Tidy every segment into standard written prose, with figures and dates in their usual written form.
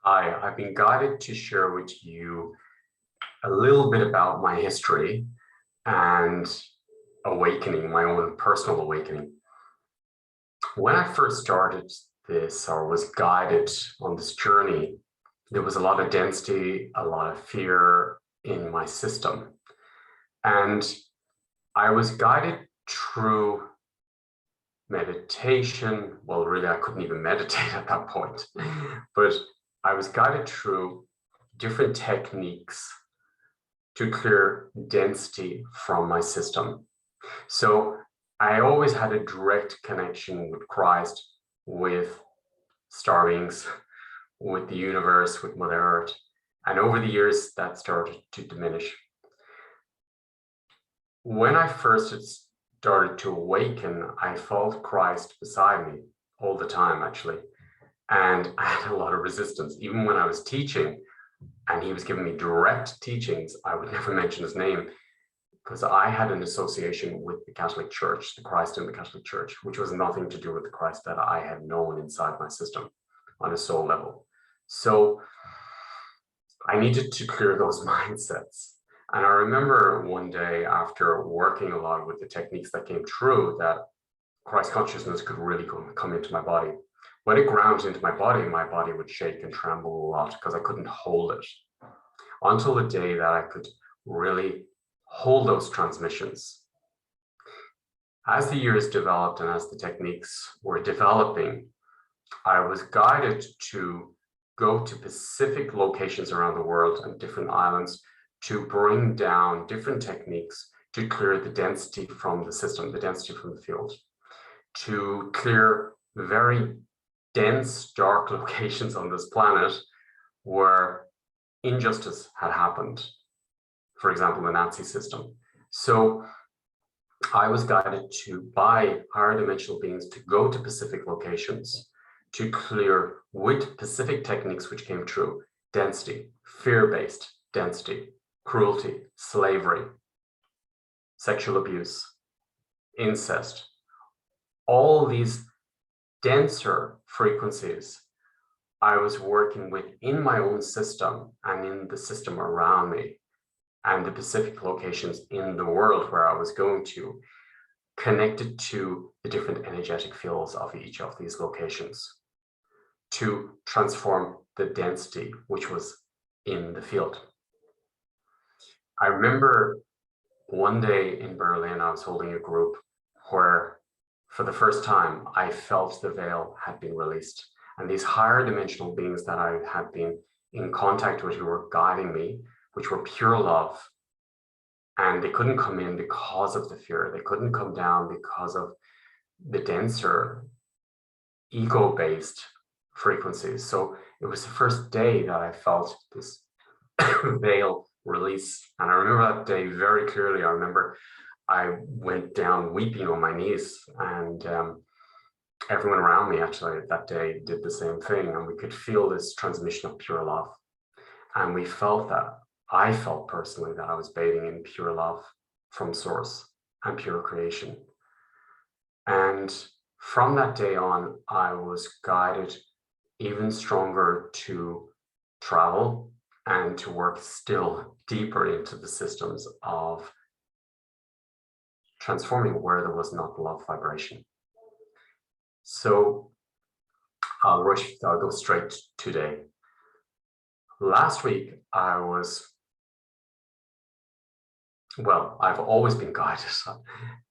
Hi, I've been guided to share with you a little bit about my history and awakening, my own personal awakening. When I first started this or was guided on this journey, there was a lot of density, a lot of fear in my system. And I was guided through meditation. Well, really, I couldn't even meditate at that point, but I was guided through different techniques to clear density from my system. So I always had a direct connection with Christ, with star beings, with the universe, with Mother Earth. And over the years, that started to diminish. When I first started to awaken, I felt Christ beside me all the time, actually. And I had a lot of resistance. Even when I was teaching and he was giving me direct teachings, I would never mention his name because I had an association with the Catholic Church, the Christ in the Catholic Church, which was nothing to do with the Christ that I had known inside my system on a soul level. So I needed to clear those mindsets. And I remember one day after working a lot with the techniques that came through that Christ consciousness could really come into my body. When it ground into my body would shake and tremble a lot because I couldn't hold it. Until the day that I could really hold those transmissions. As the years developed and as the techniques were developing, I was guided to go to specific locations around the world and different islands to bring down different techniques to clear the density from the system, the density from the field, to clear very dense, dark locations on this planet where injustice had happened. For example, the Nazi system. So I was guided by higher dimensional beings to go to specific locations to clear with specific techniques which came true: density, fear-based density, cruelty, slavery, sexual abuse, incest, all these denser frequencies I was working with in my own system and in the system around me, and the specific locations in the world where I was going to, connected to the different energetic fields of each of these locations to transform the density which was in the field. I remember one day in Berlin, I was holding a group where for the first time, I felt the veil had been released. And these higher dimensional beings that I had been in contact with who were guiding me, which were pure love, and they couldn't come in because of the fear. They couldn't come down because of the denser ego-based frequencies. So it was the first day that I felt this veil release. And I remember that day very clearly. I remember I went down weeping on my knees, and everyone around me actually that day did the same thing. And we could feel this transmission of pure love. And we felt that, I felt personally that I was bathing in pure love from source and pure creation. And from that day on, I was guided even stronger to travel and to work still deeper into the systems of transforming where there was not love vibration. So I'll go straight to today. Last week, I've always been guided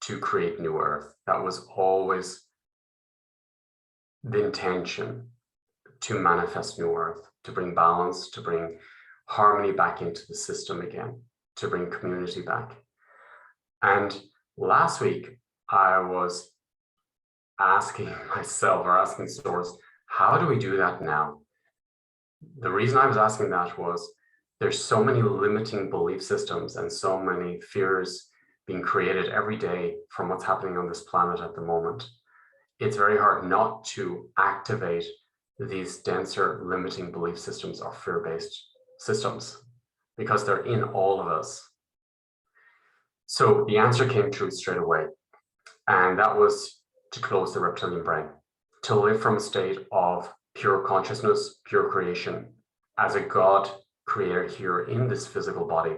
to create New Earth. That was always the intention, to manifest New Earth, to bring balance, to bring harmony back into the system again, to bring community back. And last week, I was asking myself, or asking Source, how do we do that now? The reason I was asking that was there's so many limiting belief systems and so many fears being created every day from what's happening on this planet at the moment. It's very hard not to activate these denser limiting belief systems or fear-based systems because they're in all of us. So the answer came true straight away, and that was to close the reptilian brain, to live from a state of pure consciousness, pure creation, as a God creator here in this physical body.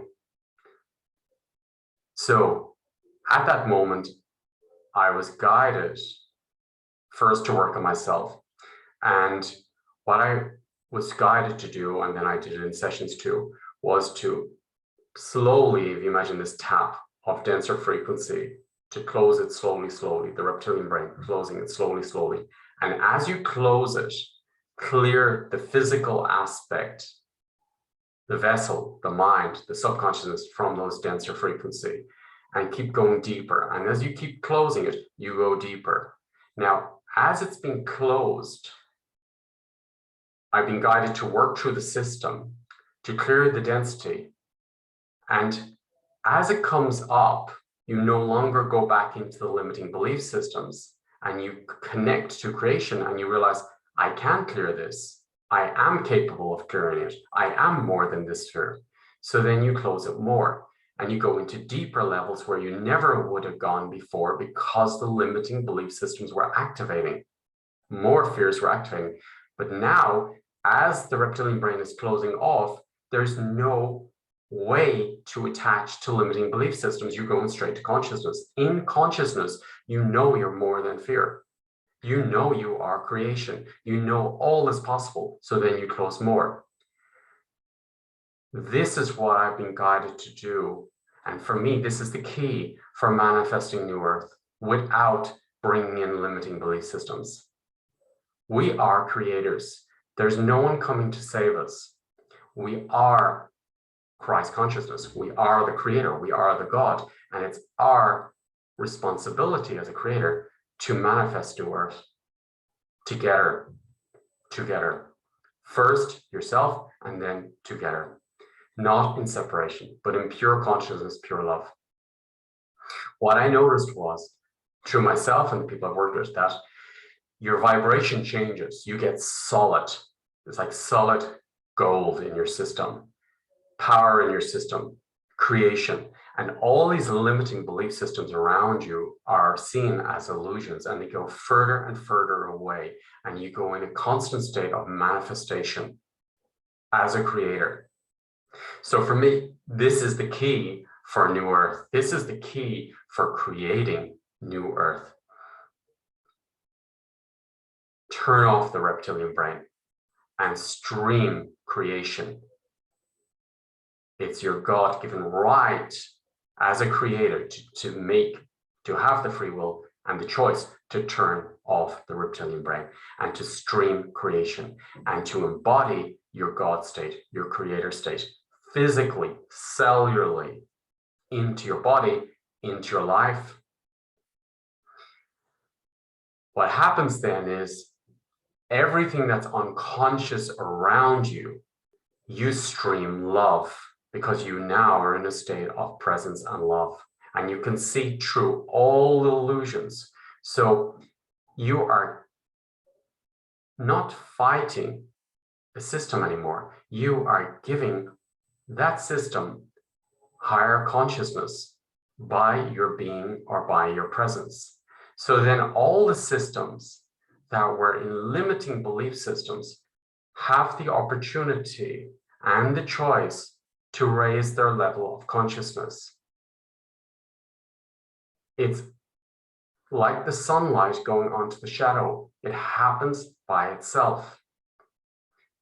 So at that moment, I was guided first to work on myself. And what I was guided to do, and then I did it in sessions too, was to slowly, if you imagine this tap of denser frequency, to close it slowly, slowly, the reptilian brain, closing it slowly, slowly. And as you close it, clear the physical aspect, the vessel, the mind, the subconsciousness from those denser frequency, and keep going deeper. And as you keep closing it, you go deeper. Now, as it's been closed, I've been guided to work through the system to clear the density. And as it comes up, you no longer go back into the limiting belief systems and you connect to creation and you realize, I can clear this. I am capable of clearing it. I am more than this sphere. So then you close it more and you go into deeper levels where you never would have gone before because the limiting belief systems were activating. More fears were activating. But now, as the reptilian brain is closing off, there's no way to attach to limiting belief systems. You're going straight to consciousness. In consciousness, you know you're more than fear. You know you are creation. You know all is possible. So then you close more. This is what I've been guided to do. And for me, this is the key for manifesting New Earth without bringing in limiting belief systems. We are creators. There's no one coming to save us. We are Christ consciousness. We are the creator. We are the God. And it's our responsibility as a creator to manifest New Earth together. First yourself and then together. Not in separation, but in pure consciousness, pure love. What I noticed was, through myself and the people I've worked with, that your vibration changes. You get solid. It's like solid gold in your system, power in your system, creation. And all these limiting belief systems around you are seen as illusions, and they go further and further away. And you go in a constant state of manifestation as a creator. So for me, this is the key for New Earth. This is the key for creating New Earth. Turn off the reptilian brain and stream creation. It's your God-given right as a creator to have the free will and the choice to turn off the reptilian brain and to stream creation and to embody your God state, your creator state, physically, cellularly, into your body, into your life. What happens then is everything that's unconscious around you, you stream love because you now are in a state of presence and love, and you can see through all the illusions. So you are not fighting the system anymore. You are giving that system higher consciousness by your being or by your presence. So then all the systems that were in limiting belief systems have the opportunity and the choice to raise their level of consciousness. It's like the sunlight going onto the shadow. It happens by itself.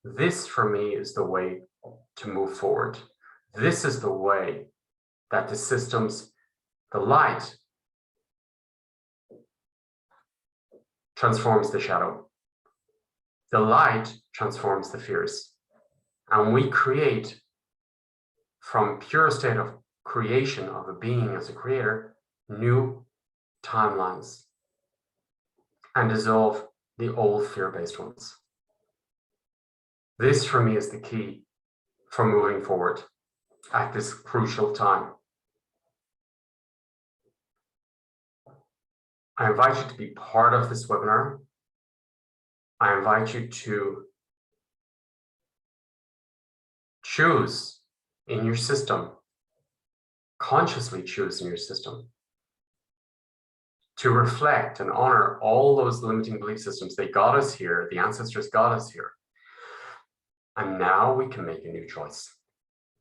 This, for me, is the way to move forward. This is the way that the systems, the light, transforms the shadow. The light transforms the fears. And we create, from pure state of creation of a being as a creator, new timelines and dissolve the old fear-based ones. This, for me, is the key for moving forward at this crucial time. I invite you to be part of this webinar. I invite you to choose in your system, consciously choose in your system, to reflect and honor all those limiting belief systems. They got us here, the ancestors got us here. And now we can make a new choice.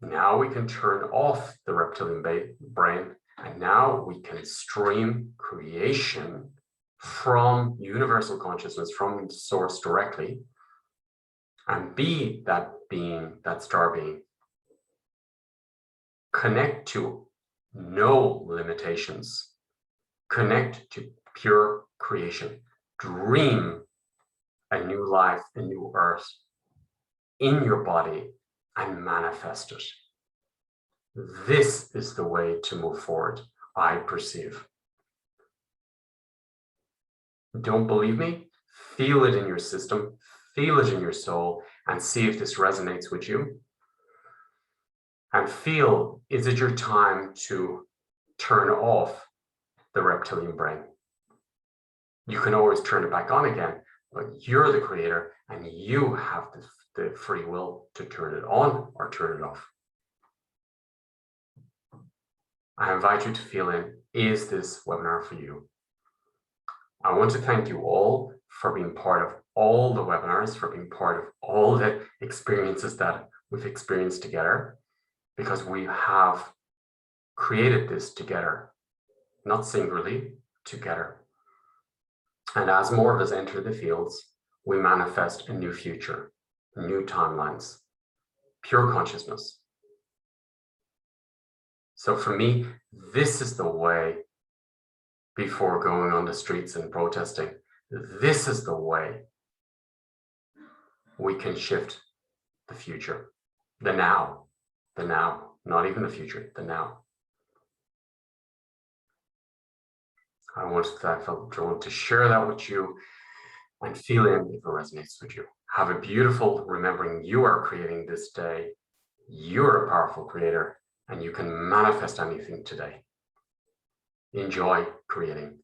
Now we can turn off the reptilian brain, and now we can stream creation from universal consciousness, from source directly, and be that being, that star being. Connect to no limitations. Connect to pure creation. Dream a new life, a new earth in your body and manifest it. This is the way to move forward, I perceive. Don't believe me? Feel it in your system, feel it in your soul, and see if this resonates with you. And feel, is it your time to turn off the reptilian brain? You can always turn it back on again, but you're the creator and you have the free will to turn it on or turn it off. I invite you to feel in, is this webinar for you? I want to thank you all for being part of all the webinars, for being part of all the experiences that we've experienced together, because we have created this together, not singularly, together. And as more of us enter the fields, we manifest a new future, new timelines, pure consciousness. So for me, this is the way, before going on the streets and protesting, this is the way we can shift the future, the now, not even the future, the now. I felt drawn to share that with you and feel in if it resonates with you. Have a beautiful, remembering you are creating this day. You're a powerful creator and you can manifest anything today. Enjoy creating.